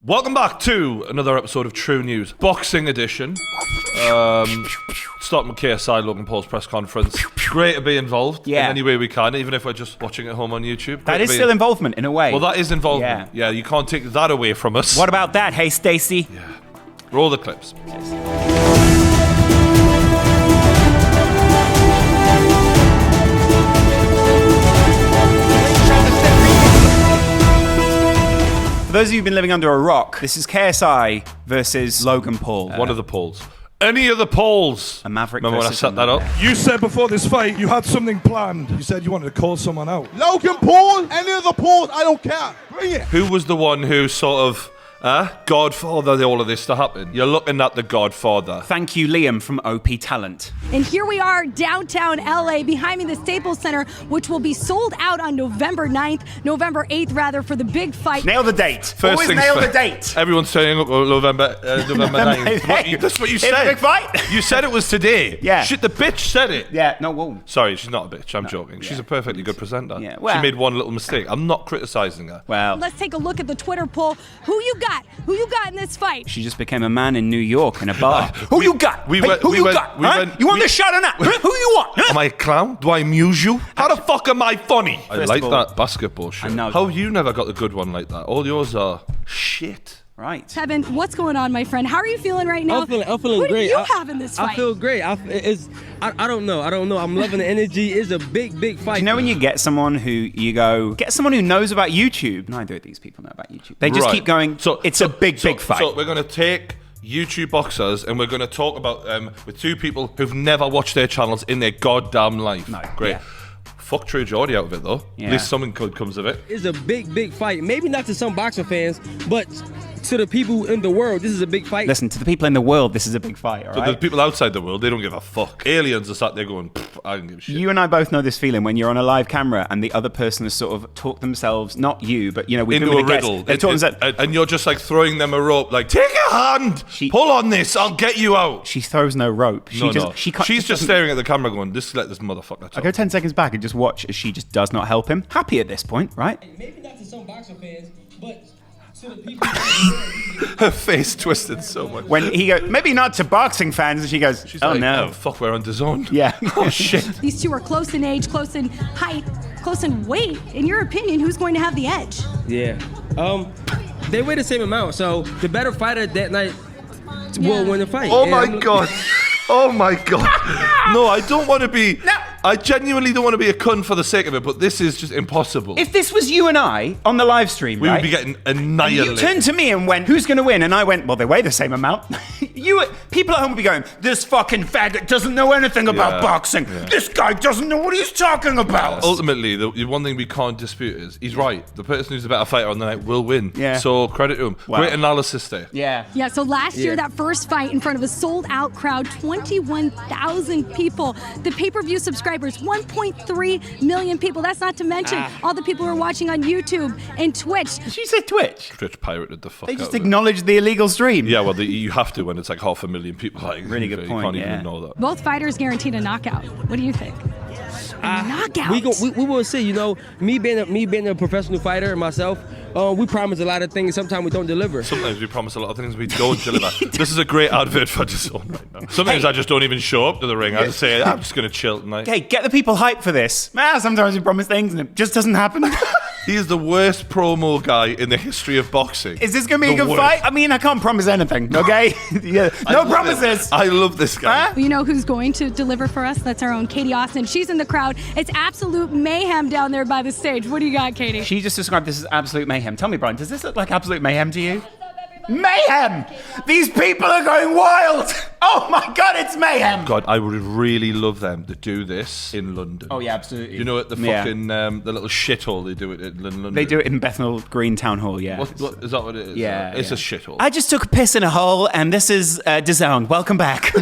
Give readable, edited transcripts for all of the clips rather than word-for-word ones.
Welcome back to another episode of True News, boxing edition. Starting with KSI, Logan Paul's press conference. Great to be involved in any way we can, even if we're just watching at home on YouTube. That is still involvement in a way. Well, that is involvement. Yeah, you can't take that away from us. What about that? Hey, Stacey. Yeah. Roll the clips. For those of you who've been living under a rock, this is KSI versus Logan Paul. One of the polls. Any of the polls. A Maverick. Remember when I set that up? You said before this fight you had something planned. You said you wanted to call someone out. Logan Paul, any of the Pauls, I don't care. Bring it. Who was the one who sort of Godfather all of this to happen? You're looking at the Godfather. Thank you, Liam from OP Talent. And here we are, downtown LA, behind me, the Staples Center, which will be sold out on November 8th rather, for the big fight. Nail the date. First Always things nail first. the date. Everyone's saying November 9th. That's what you said. It's a big fight. You said it was today. Yeah. Shit, the bitch said it. Yeah, no, whoa. Sorry, she's not a bitch. I'm joking. She's a perfectly good presenter. Yeah, well- she made one little mistake. I'm not criticizing her. Well, Let's take a look at the Twitter poll. Who you got? Who you got in this fight? she just became a man in New York in a bar. Who you got? Who you got? You want the shot or not? Who you want? Huh? Am I a clown? Do I amuse you? How the fuck am I funny? I First like of all, that basketball shit. I know. How you never got the good one like that? All yours are shit. Right. Kevin, what's going on, my friend? How are you feeling right now? I'm feeling Who great. do you have in this fight? I feel great. I don't know. I'm loving the energy. It's a big fight. Do you know when you get someone who someone who knows about YouTube? Neither of these people know about YouTube. They just Right. keep going, it's a big fight. So we're going to take YouTube boxers and we're going to talk about with two people who've never watched their channels in their goddamn life. No. Great. Yeah. Fuck True Geordie out of it though. Yeah. At least something good comes of it. It's a big fight. Maybe not to some boxing fans, but to the people in the world, this is a big fight. Listen, to the people in the world, this is a big fight, all But right? the people outside the world, they don't give a fuck. Aliens are sat there going, I don't give a shit. You and I both know this feeling when you're on a live camera and the other person has sort of talked themselves, not you, but we've into been a with guests, riddle, they've talked themselves. and you're just like throwing them a rope, like take a hand, pull on this, I'll get you out. She throws no rope. She No. She can't, She's just doesn't- staring at the camera, going, "This let this motherfucker talk." I go 10 seconds back and just watch as she just does not help him. Happy at this point, right? Maybe not to some boxing fans, but to the people in the world. Her face twisted so much. When he goes, maybe not to boxing fans, and she goes, She's oh like, no. "Oh fuck, we're on DAZN." Yeah. Oh shit. These two are close in age, close in height, close in weight. In your opinion, who's going to have the edge? Yeah. They weigh the same amount, so the better fighter that night will win the fight. Oh And my I'm- god. Oh my god. No, I don't want to be. I genuinely don't want to be a cunt for the sake of it, but this is just impossible. If this was you and I on the live stream, we right? would be getting You annihilated. turned to me and went, who's going to win? And I went, well, they weigh the same amount. People at home would be going, this fucking faggot doesn't know anything about boxing. Yeah. This guy doesn't know what he's talking about. Ultimately, the one thing we can't dispute is he's right. The person who's the better fighter on the night will win. Yeah. So credit to him. Wow. Great analysis there. Yeah. Yeah, so last year, that first fight in front of a sold-out crowd, 21,000 people. The pay-per-view subscribers, 1.3 million people. That's not to mention all the people who are watching on YouTube and Twitch. Did she say Twitch? Twitch pirated the fuck They out just of it. acknowledged acknowledged the illegal stream. Yeah, well, you have to when it's like 500,000 people. Like, Really good you point, can't even yeah. ignore that. Both fighters guaranteed a knockout. What do you think? Knockout. We will see. You know, me being a professional fighter myself, we promise a lot of things. Sometimes we don't deliver. Sometimes we promise a lot of things we don't deliver. This is a great advert for DAZN right now. Sometimes I just don't even show up to the ring. I just say, I'm just going to chill tonight. Okay, get the people hyped for this. Sometimes we promise things and it just doesn't happen. He is the worst promo guy in the history of boxing. Is this going to be a The good worst. fight? I mean, I can't promise anything, okay? Yeah. I No love promises. it. I love this guy. Huh? You know who's going to deliver for us? That's our own Katie Austin. She's in the crowd. It's absolute mayhem down there by the stage. What do you got, Katie? She just described this as absolute mayhem. Tell me, Brian, does this look like absolute mayhem to you? Mayhem! These people are going wild! Oh my god, it's mayhem! God, I would really love them to do this in London. Oh yeah, absolutely. You know, at the fucking the little shithole they do it in London. They do it in Bethnal Green Town Hall, yeah. What is that? What it is? Yeah, it's yeah. a shithole. I just took a piss in a hole, and this is DAZN. Welcome back.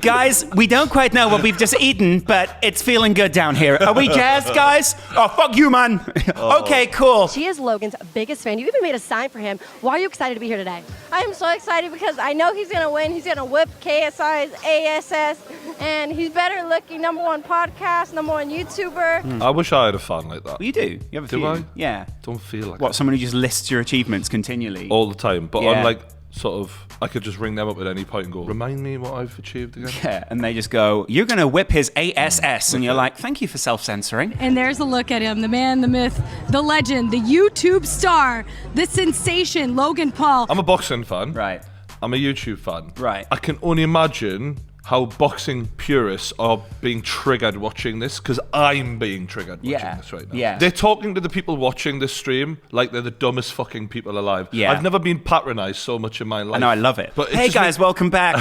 Guys, we don't quite know what we've just eaten, but it's feeling good down here. Are we jazzed, guys? Oh, fuck you, man. Okay, cool. She is Logan's biggest fan. You even made a sign for him. Why are you excited to be here today? I'm so excited because I know he's going to win. He's going to whip Flip, KSI's ASS, and he's better looking, #1 podcast, #1 YouTuber. I wish I had a fan like that. Well, you do. You have a few. Do I? Yeah. Don't feel like What, it. someone who just lists your achievements continually? All the time. But Yeah. unlike sort of, I could just ring them up at any point and go, remind me what I've achieved again. Yeah, and they just go, you're going to whip his ASS. And you're like, thank you for self-censoring. And there's a look at him, the man, the myth, the legend, the YouTube star, the sensation, Logan Paul. I'm a boxing fan. Right. I'm a YouTube fan. Right. I can only imagine how boxing purists are being triggered watching this, because I'm being triggered watching this right now. Yeah. They're talking to the people watching this stream like they're the dumbest fucking people alive. Yeah. I've never been patronized so much in my life. I know, I love it. But Hey guys, welcome back.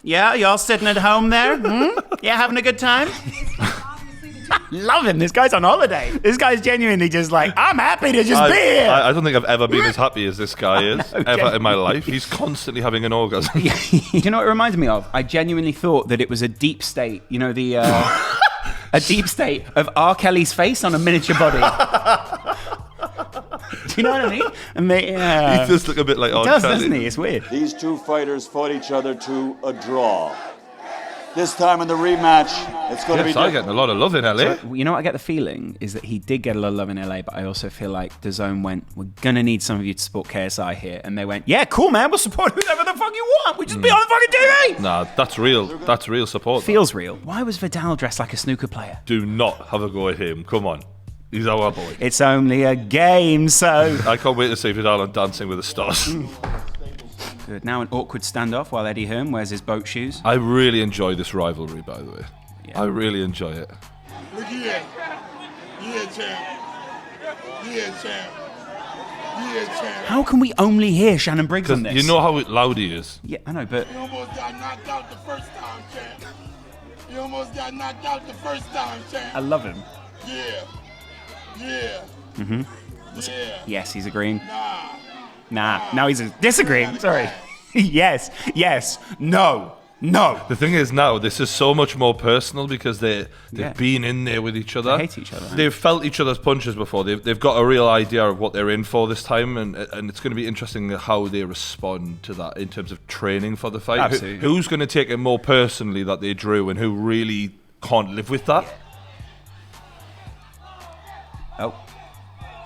Yeah, y'all sitting at home there? Yeah, having a good time? Love him. This guy's on holiday. This guy's genuinely just like, I'm happy to just be here. I don't think I've ever been as happy as this guy is, ever genuinely. in my life. He's constantly having an orgasm. Do you know what it reminds me of? I genuinely thought that it was a deep state. You know, the a deep state of R. Kelly's face on a miniature body. Do you know what I mean? And they, He does look a bit like he does, doesn't he? It's weird. These two fighters fought each other to a draw. This time in the rematch, it's going to be KSI different. getting a lot of love in LA. You know what I get the feeling is that he did get a lot of love in LA, but I also feel like the zone went, we're gonna need some of you to support KSI here, and they went, yeah, cool man, we'll support whoever the fuck you want. We just be on the fucking TV. Nah, that's real. That's real support. Feels real. Why was Viddal dressed like a snooker player? Do not have a go at him. Come on. He's our boy. It's only a game, so. I can't wait to see Viddal on Dancing with the Stars. Good. Now an awkward standoff while Eddie Hearn wears his boat shoes. I really enjoy this rivalry, by the way. Yeah. I really enjoy it. Look here. Yeah, champ. Yeah, champ. Yeah, champ. How can we only hear Shannon Briggs on this? You know how loud he is. Yeah, I know, but You almost got knocked out the first time, champ. You almost got knocked out the first time, champ. I love him. Yeah. Yeah. Yeah. Yes, he's agreeing. Nah. Nah, now he's disagreeing. Sorry. Yes, no. The thing is now, this is so much more personal because they've Yeah. been in there with each other. They hate each other. They've felt each other's punches before. They've got a real idea of what they're in for this time, and it's going to be interesting how they respond to that in terms of training for the fight. Absolutely. Who's going to take it more personally that they drew, and who really can't live with that? Oh.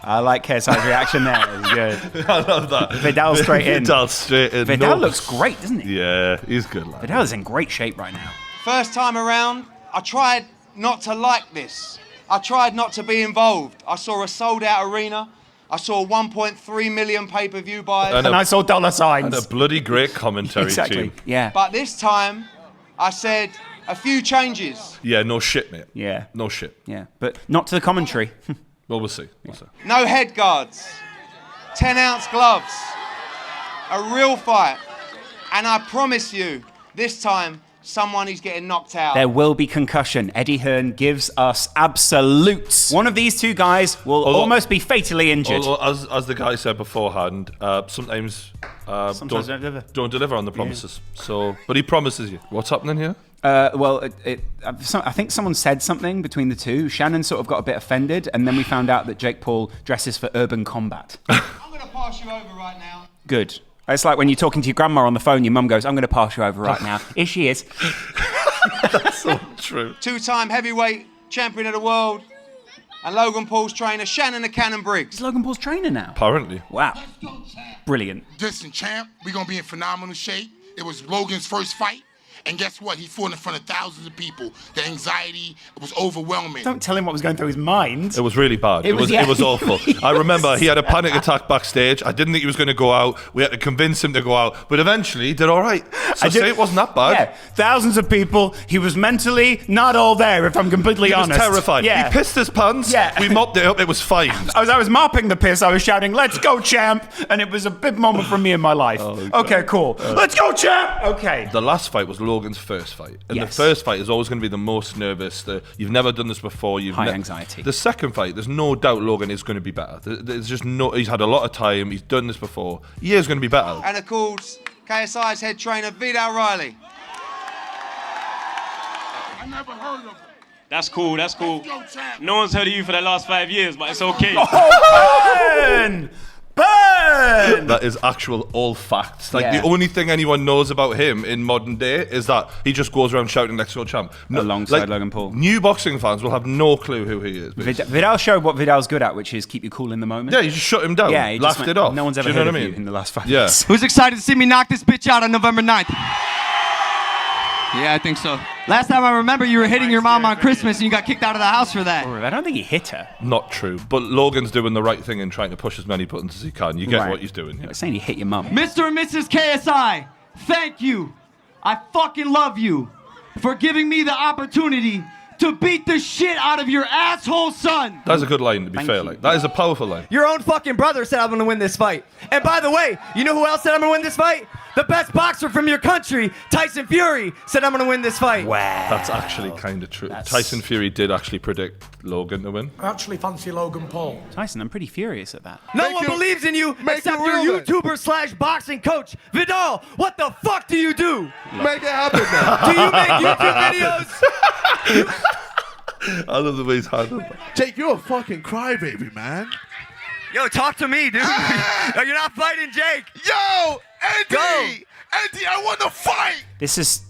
I like KSI's reaction there. It was good. I love that. Viddal straight in. Viddal straight in. Viddal looks great, doesn't he? Yeah, he's good, lad. Viddal is in great shape right now. First time around, I tried not to like this. I tried not to be involved. I saw a sold-out arena. I saw 1.3 million pay-per-view buys. And I saw dollar signs. And a bloody great commentary Exactly. team. Yeah. But this time, I said a few changes. Yeah, no shit, mate. Yeah. No shit. Yeah. But not to the commentary. Well, we'll see. We'll see. No head guards. 10-ounce gloves. A real fight. And I promise you, this time, someone is getting knocked out. There will be concussion. Eddie Hearn gives us absolutes. One of these two guys will almost be fatally injured. Although, as the guy said beforehand, sometimes Sometimes don't deliver. Don't deliver on the promises. So, but he promises you. What's happening here? Well, I think someone said something between the two. Shannon sort of got a bit offended, and then we found out that Jake Paul dresses for urban combat. I'm going to pass you over right now. Good. It's like when you're talking to your grandma on the phone, your mum goes, I'm going to pass you over right now. Here she is. That's so true. Two-time heavyweight champion of the world. And Logan Paul's trainer, Shannon the Cannon Briggs. It's Logan Paul's trainer now. Apparently. Wow. Brilliant. Listen, champ, we're going to be in phenomenal shape. It was Logan's first fight. And guess what? He fought in front of thousands of people. The anxiety was overwhelming. Don't tell him what was going through his mind. It was really bad. It was awful. I remember he had a panic attack backstage. I didn't think he was going to go out. We had to convince him to go out. But eventually he did all right. So say it wasn't that bad. Yeah, thousands of people. He was mentally not all there, if I'm completely honest. He was terrified. Yeah. He pissed his pants. Yeah. We mopped it up. It was fine. As I was mopping the piss, I was shouting, let's go, champ. And it was a big moment for me in my life. Okay, cool. Let's go, champ. Okay. The last fight was Logan's first fight. And Yes. the first fight is always going to be the most nervous. You've never done this before. High anxiety. The second fight, there's no doubt Logan is going to be better. There's just no. He's had a lot of time. He's done this before. He is going to be better. And of course, KSI's head trainer, Viddal Riley. I never heard of him. That's cool, that's cool. Let's go, champ. No one's heard of you for the last 5 years, but it's okay. Burn! Burn! Logan! That is actual all facts. Like, Yeah. the only thing anyone knows about him in modern day is that he just goes around shouting "Let's go, champ." Alongside Logan Paul. New boxing fans will have no clue who he is. Viddal showed what Viddal's good at, which is keep you cool in the moment. Yeah, you just shut him down. Yeah, he just laughed went, it off. No one's ever Do you know heard what of I you mean? in the last 5 Yeah. years. Who's excited to see me knock this bitch out on November 9th? Yeah, I think so. Last time I remember, you were hitting your mom on Christmas and you got kicked out of the house for that. I don't think he hit her. Not true. But Logan's doing the right thing in trying to push as many buttons as he can. You get Right. what he's doing. You're saying he hit your mum. Mr. and Mrs. KSI, thank you. I fucking love you for giving me the opportunity to beat the shit out of your asshole son. That's a good line, to be Thank fair. you. Like, that is a powerful line. Your own fucking brother said I'm gonna win this fight. And by the way, you know who else said I'm gonna win this fight? The best boxer from your country, Tyson Fury, said I'm gonna win this fight. Wow. That's actually kind of true. Tyson Fury did actually predict Logan to win. I actually fancy Logan Paul. Tyson, I'm pretty furious at that. No one believes in you except your YouTuber/boxing coach, Viddal. What the fuck do you do? Make it happen now. Do you make YouTube videos? I love the way he's handled that. Jake, you're a fucking crybaby, man. Yo, talk to me, dude. No, you're not fighting Jake. Yo, Eddie! Go. Eddie, I want to fight! This has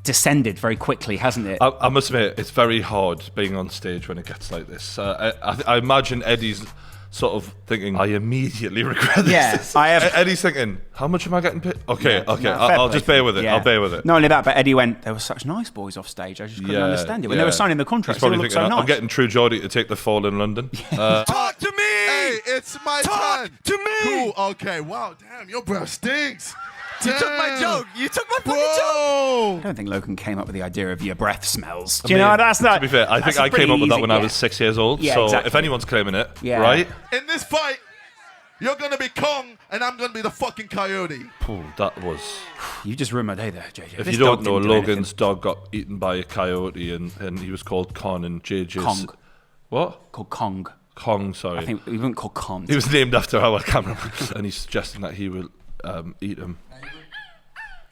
descended very quickly, hasn't it? I must admit, it's very hard being on stage when it gets like this. I imagine Eddie's sort of thinking, I immediately regret this. Yeah, I have. Eddie's thinking, how much am I getting paid? Okay, No, fair I'll play just for bear him. with it. Yeah. I'll bear with it. Not only that, but Eddie went, there were such nice boys off stage. I just couldn't understand it. When they were signing the He's contracts, they probably looked thinking, so nice. I'm getting True Geordie to take the fall in London. Talk to me. Hey, it's my Talk turn. to me. Cool, okay, wow, damn, your breath stinks. You took my joke. You took my fucking joke. Whoa! I don't think Logan came up with the idea of your breath smells. Do you know, that's not. To be fair, I think I came up with that when I was 6 years old. Yeah, so exactly. if anyone's claiming it, Yeah. right? In this fight, you're gonna be Kong, and I'm gonna be the fucking coyote. Ooh, that was. You just ruined my day there, JJ. If This you don't dog know, didn't do Logan's dog got eaten by a coyote, and he was called Con, and JJ's. Kong. What? Called Kong. Kong, sorry. I think we wouldn't call Kong. He was named after our cameraman, and he's suggesting that he will eat him.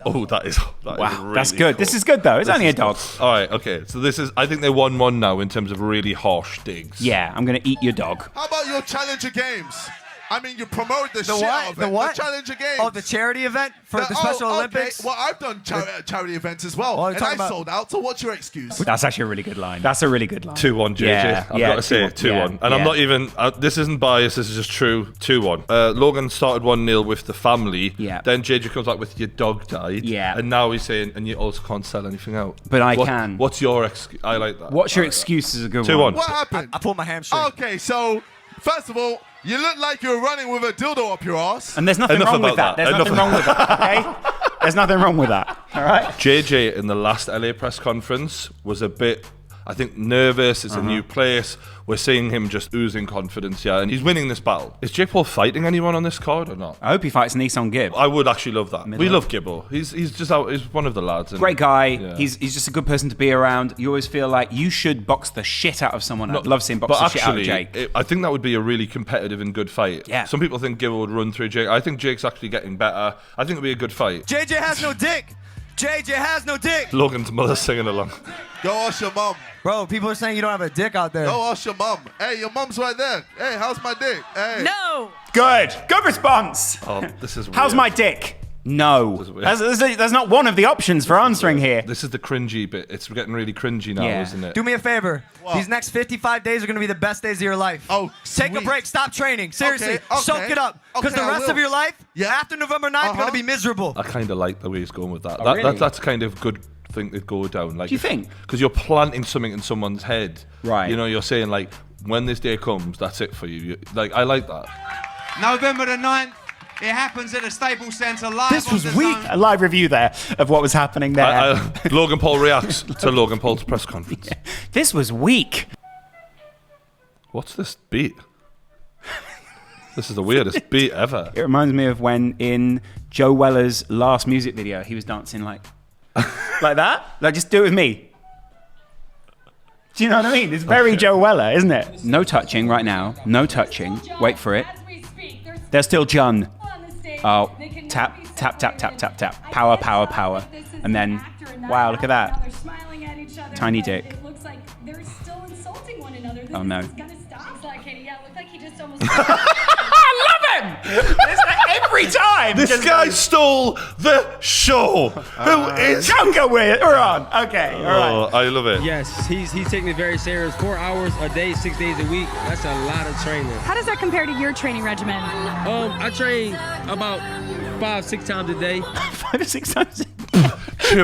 Oh, that is Wow, really that's good. cool. This is good though. It's This only a is dog. good. All right, okay. So this is. I think they won one now in terms of really harsh digs. Yeah, I'm gonna eat your dog. How about your Challenger Games? I mean, you promote the, The shit what? out of The it. what? The Challenger Games. Oh, the charity event for the Special Olympics? Okay. Well, I've done charity events as well, Well, you're and talking I about- sold out. So what's your excuse? That's actually a really good line. That's a really good line. 2-1 JJ. Yeah, I've yeah, got to say 2-1. 2-1. And Yeah. I'm not even. This isn't biased. This is just true. 2-1. Logan started 1-0 with the family. Yeah. Then JJ comes back with your dog died. Yeah. And now he's saying, and you also can't sell anything out. But I can. What's your excuse? I like that. What's your I like that. excuse is a good 2-1. one. What happened? I pulled my hamstring. Okay, so first of all, you look like you're running with a dildo up your ass. And there's nothing Enough wrong with about that. that. There's nothing wrong with that. Okay? There's nothing wrong with that. All right? JJ in the last LA press conference was a bit, I think, nervous. It's a new place. We're seeing him just oozing confidence, yeah, and he's winning this battle. Is Jake Paul fighting anyone on this card or not? I hope he fights Nissan Gibb. I would actually love that. We love Gibbo. He's just out. He's one of the lads. And Great guy. Yeah. He's just a good person to be around. You always feel like you should box the shit out of someone. I'd love seeing box But the shit out of actually, Jake. I think that would be a really competitive and good fight. Yeah. Some people think Gibbo would run through Jake. I think Jake's actually getting better. I think it'd be a good fight. JJ has no dick. JJ has no dick. Logan's mother singing along. Go ask your mom. Bro, people are saying you don't have a dick out there. Go ask your mom. Hey, your mom's right there. Hey, how's my dick? Hey. No. Good. Good response. Oh, this is How's weird. my dick? No. is weird. There's not one of the options for answering here. This is the cringy bit. It's getting really cringy now, Yeah. isn't it? Do me a favor. What? These next 55 days are going to be the best days of your life. Oh, Take a sweet. break. Stop training. Seriously. Okay, Soak okay. it up. Because Okay, the I rest will. of your life, Yeah. after November 9th, going to be miserable. I kind of like the way he's going with that. really? That's kind of good thing to go down. Like, Do you think? Because you're planting something in someone's head. Right. You know, you're saying like, when this day comes, that's it for you. Like, I like that. November the 9th, it happens at the Staples Centre live. This on was the weak. Zone. A live review there of what was happening there. Logan Paul reacts to Logan Paul's press conference. This was weak. What's this beat? This is the weirdest beat ever. It reminds me of when in Joe Weller's last music video, he was dancing like that. Like, just do it with me. Do you know what I mean? It's very Joe Weller, isn't it? No touching right now. No touching. Wait for it. There's still John. Oh, tap, tap, tap, tap, tap, tap. Power, power, power. And then, wow, look at that. Tiny dick. It looks like they're still insulting one another. Oh, no. This is gonna stop. It's like, yeah, it looked like he just almost. I love him! every time. This guy stole the show. Who is? Don't go with it. We're on. Okay, all right. Oh, I love it. Yes, he's taking it very serious. 4 hours a day, 6 days a week. That's a lot of training. How does that compare to your training regimen? I train about 5-6 times a day. 5 or 6 times.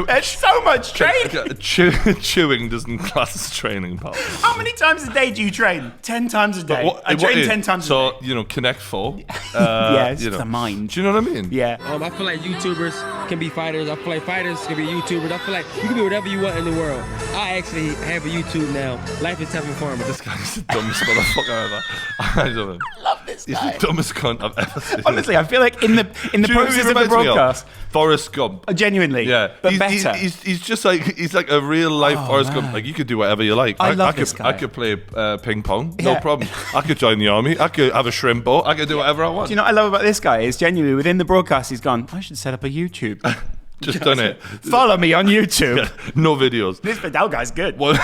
That's so much training. Chewing doesn't class as training, pal. How many times a day do you train? 10 times a day. I train 10 times a day. So, Connect 4. Yeah, it's the mind. Do you know what I mean? Yeah. I feel like YouTubers can be fighters. I feel like fighters can be YouTubers. I feel like you can be whatever you want in the world. I actually have a YouTube now. Life is Tough Informer. This guy's the dumbest motherfucker ever. I love him. I love this guy. He's the dumbest cunt I've ever seen. Honestly, I feel like in the process of the broadcast, Forrest Gump. Genuinely, Yeah, but better. He's just like a real life Forrest Gump. Like you could do whatever you like. I love this guy. I could play ping pong, no problem. I could join the army. I could have a shrimp boat. I could do whatever I want. Do you know what I love about this guy? Is genuinely within the broadcast, he's gone, I should set up a YouTube. Just done it. Follow me on YouTube. Yeah, no videos. This Viddal guy's good. Well,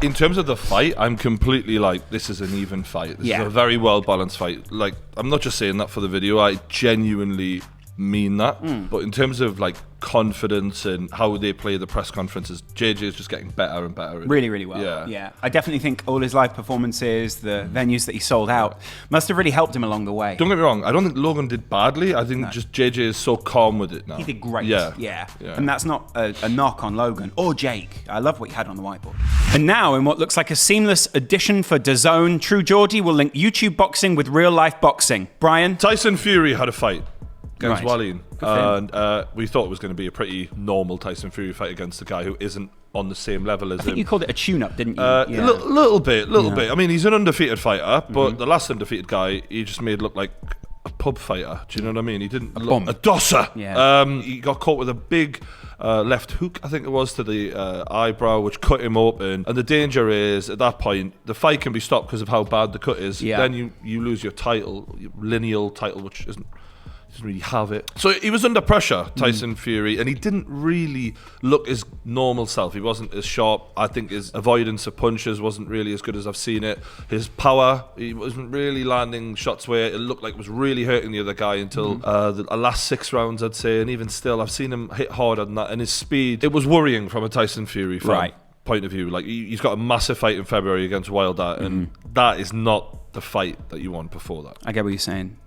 in terms of the fight, I'm completely like, this is an even fight. This is a very well balanced fight. Like, I'm not just saying that for the video. I genuinely mean that. But in terms of like confidence and how they play the press conferences, JJ is just getting better and better. Really, really well. Yeah. I definitely think all his live performances, the venues that he sold out, must have really helped him along the way. Don't get me wrong, I don't think Logan did badly. I think just JJ is so calm with it now. He did great. Yeah. And that's not a knock on Logan or Jake. I love what he had on the whiteboard. And now, in what looks like a seamless addition for DAZN, True Geordie will link YouTube boxing with real life boxing. Brian? Tyson Fury had a fight against Right. Wallin, and we thought it was going to be a pretty normal Tyson Fury fight against a guy who isn't on the same level as I think him. you called it a tune-up, didn't you? Little bit. I mean, he's an undefeated fighter, but the last undefeated guy, he just made look like a pub fighter. Do you know what I mean? He didn't look a dosser. Yeah. He got caught with a big left hook, I think it was, to the eyebrow, which cut him open. And the danger is, at that point, the fight can be stopped because of how bad the cut is. Yeah. Then you lose your title, your lineal title, which doesn't really have it. So he was under pressure, Tyson Fury, and he didn't really look his normal self. He wasn't as sharp. I think his avoidance of punches wasn't really as good as I've seen it. His power, he wasn't really landing shots where it looked like it was really hurting the other guy until the last 6 rounds, I'd say. And even still, I've seen him hit harder than that. And his speed, it was worrying from a Tyson Fury fan point of view. Like, he's got a massive fight in February against Wilder, and that is not the fight that you want before that. I get what you're saying.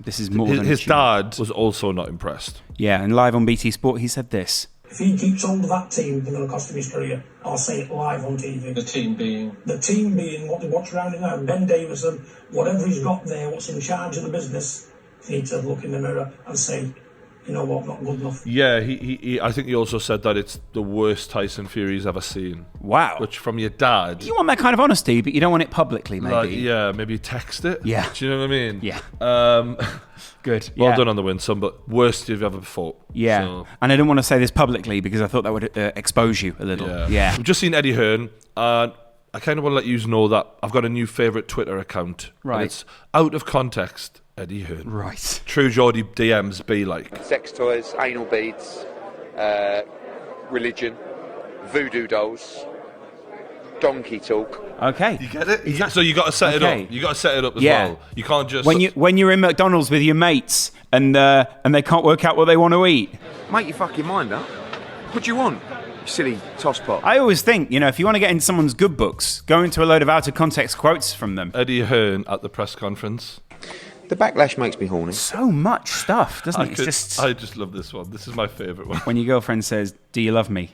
This is more than his dad was also not impressed. Yeah, and live on BT Sport, he said this. If he keeps on with that team, they're going to cost him his career. I'll say it live on TV. The team being? The team being what they watch around him now. Ben Davison, whatever he's got there, what's in charge of the business, he needs to look in the mirror and say, you know what, not good enough. Yeah, he I think he also said that it's the worst Tyson Fury's ever seen. Wow. Which, from your dad... You want that kind of honesty, but you don't want it publicly, maybe. Like, yeah, maybe text it. Yeah. Do you know what I mean? Yeah. Good. Well done on the win, son, but worst you've ever fought. Yeah. So. And I didn't want to say this publicly because I thought that would expose you a little. Yeah. We've just seen Eddie Hearn, and I kind of want to let you know that I've got a new favourite Twitter account. Right. And it's Out of Context Eddie Hearn. Right. True Geordie DMs be like. Sex toys, anal beads, religion, voodoo dolls, donkey talk. Okay. You get it? So you got to set it up. You got to set it up as well. You can't just... When you're in McDonald's with your mates and they can't work out what they want to eat. Make your fucking mind up. What do you want? You silly tosspot. I always think, if you want to get into someone's good books, go into a load of out-of-context quotes from them. Eddie Hearn at the press conference. The backlash makes me horny. So much stuff, doesn't it? I just love this one. This is my favourite one. When your girlfriend says, "Do you love me?"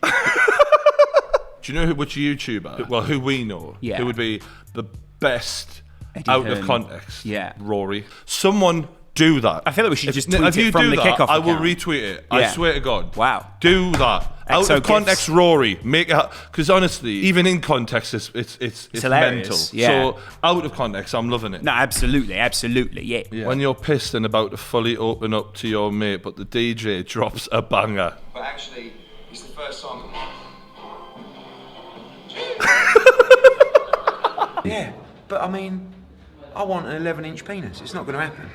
Do you know which YouTuber? Well, who we know? Yeah. Who would be the best Eddie out Hearn. of context? Yeah. Rory. Someone do that. I feel like we should just tweet it from the kickoff I will account. retweet it. Yeah. I swear to God. Wow. Do that. Out XO of context, gifs. Rory. Make it, because honestly, even in context, it's hilarious. mental. Yeah. So out of context, I'm loving it. No, absolutely, yeah. When you're pissed and about to fully open up to your mate, but the DJ drops a banger. But actually, it's the first song. Yeah, but I mean, I want an 11-inch penis. It's not going to happen.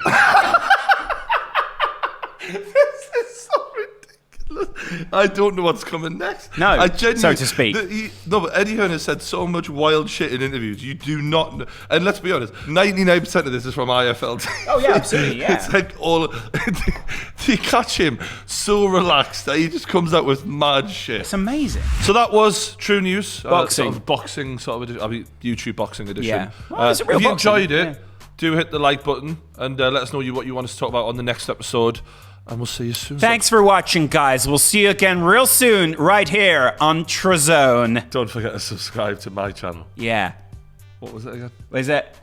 This is so ridiculous. I don't know what's coming next. No, I genuinely, so to speak. But Eddie Hearn has said so much wild shit in interviews. You do not know. And let's be honest, 99% of this is from IFL. Oh, yeah, absolutely, yeah. It's like all... you catch him so relaxed that he just comes out with mad shit. It's amazing. So that was True News. Boxing. YouTube boxing edition. Yeah. Well, it's a real if you boxing, enjoyed it, do hit the like button and let us know what you want us to talk about on the next episode. And we'll see you soon. Thanks for watching, guys. We'll see you again real soon, right here on Trezone. Don't forget to subscribe to my channel. Yeah. What was it again? What is it?